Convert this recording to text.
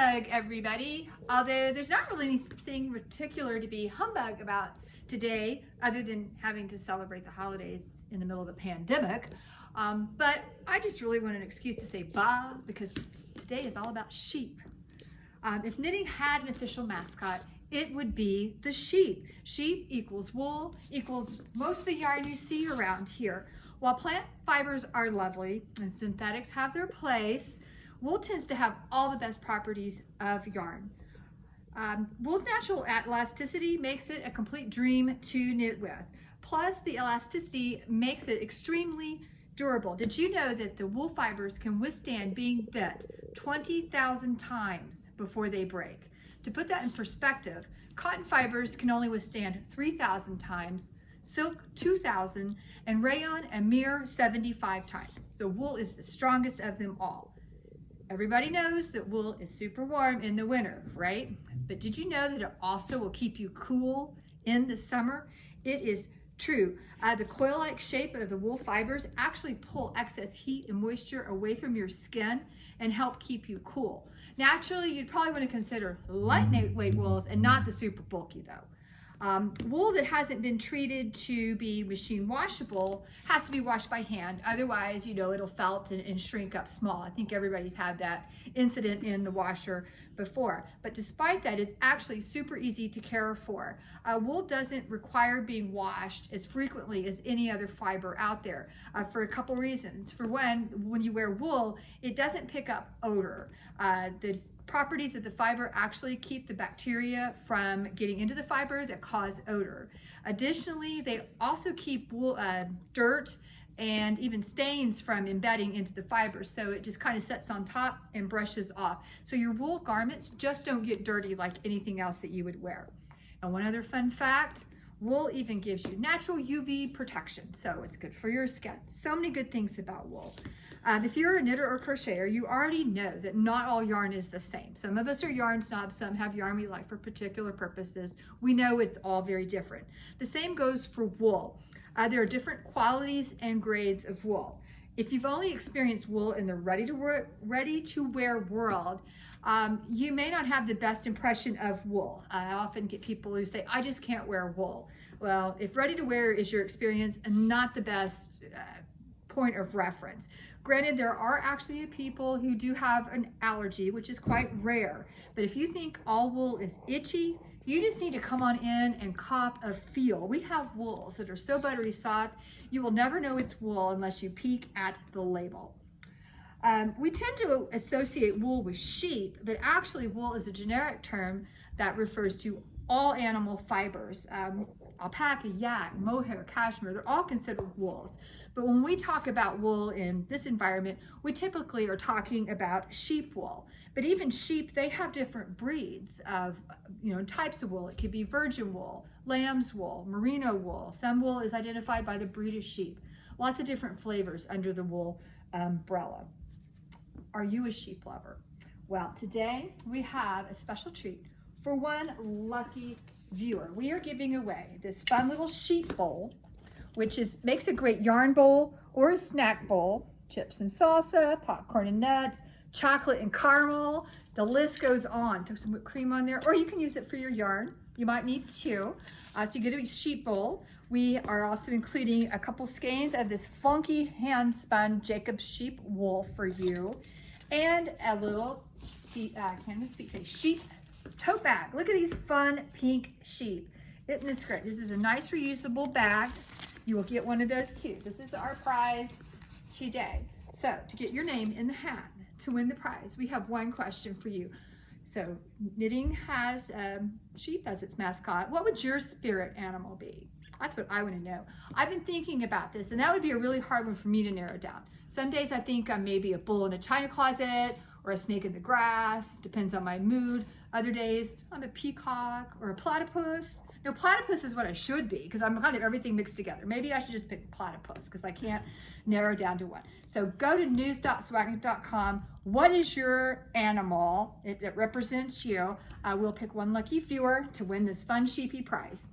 Humbug, everybody. Although there's not really anything particular to be humbug about today, other than having to celebrate the holidays in the middle of a pandemic. But I just really want an excuse to say Baaa, because today is all about sheep. If knitting had an official mascot, it would be the sheep. Sheep equals wool, equals most of the yarn you see around here. While plant fibers are lovely and synthetics have their place, wool tends to have all the best properties of yarn. Wool's natural elasticity makes it a complete dream to knit with. Plus, the elasticity makes it extremely durable. Did you know that the wool fibers can withstand being bent 20,000 times before they break? To put that in perspective, cotton fibers can only withstand 3,000 times, silk 2,000, and rayon a mere 75 times. So wool is the strongest of them all. Everybody knows that wool is super warm in the winter, right? But did you know that it also will keep you cool in the summer? It is true. The coil-like shape of the wool fibers actually pull excess heat and moisture away from your skin and help keep you cool. Naturally, you'd probably want to consider lightweight wools and not the super bulky though. Wool that hasn't been treated to be machine washable has to be washed by hand. Otherwise, it'll felt and shrink up small. I think everybody's had that incident in the washer before. But despite that, it's actually super easy to care for. Wool doesn't require being washed as frequently as any other fiber out there for a couple reasons. For one, when you wear wool, it doesn't pick up odor. The properties of the fiber actually keep the bacteria from getting into the fiber that cause odor. Additionally, they also keep wool, dirt and even stains from embedding into the fiber, so it just kind of sits on top and brushes off. So your wool garments just don't get dirty like anything else that you would wear. And one other fun fact, wool even gives you natural UV protection, so it's good for your skin. So many good things about wool. If you're a knitter or crocheter, you already know that not all yarn is the same. Some of us are yarn snobs, some have yarn we like for particular purposes. We know it's all very different. The same goes for wool. There are different qualities and grades of wool. If you've only experienced wool in the ready-to-wear world, you may not have the best impression of wool. I often get people who say, I just can't wear wool. Well, if ready-to-wear is your experience and not the best point of reference. Granted, there are actually people who do have an allergy, which is quite rare. But if you think all wool is itchy, you just need to come on in and cop a feel. We have wools that are so buttery soft, you will never know it's wool unless you peek at the label. We tend to associate wool with sheep, but actually wool is a generic term that refers to all animal fibers. Alpaca, yak, mohair, cashmere, they're all considered wools. But when we talk about wool in this environment, we typically are talking about sheep wool. But even sheep, they have different breeds of, types of wool. It could be virgin wool, lamb's wool, merino wool. Some wool is identified by the breed of sheep. Lots of different flavors under the wool umbrella. Are you a sheep lover? Well, today we have a special treat for one lucky viewer. We are giving away this fun little sheep bowl, which makes a great yarn bowl or a snack bowl. Chips and salsa, popcorn and nuts, chocolate and caramel. The list goes on. Throw some whipped cream on there, or you can use it for your yarn. You might need two. So you get a sheep bowl. We are also including a couple skeins of this funky hand-spun Jacob's sheep wool for you, and a little sheep tote bag. Look at these fun pink sheep. Isn't this great? This is a nice reusable bag. You will get one of those too. This is our prize today. So to get your name in the hat to win the prize, we have one question for you. So knitting has sheep as its mascot. What would your spirit animal be? That's what I want to know. I've been thinking about this, and that would be a really hard one for me to narrow down. Some days I think I'm maybe a bull in a china closet or a snake in the grass, depends on my mood. Other days I'm a peacock or a platypus. No, platypus is what I should be, because I'm kind of everything mixed together. Maybe I should just pick platypus, because I can't narrow down to one. So go to news.swaggit.com. What is your animal? It represents you. We'll pick one lucky viewer to win this fun sheepy prize.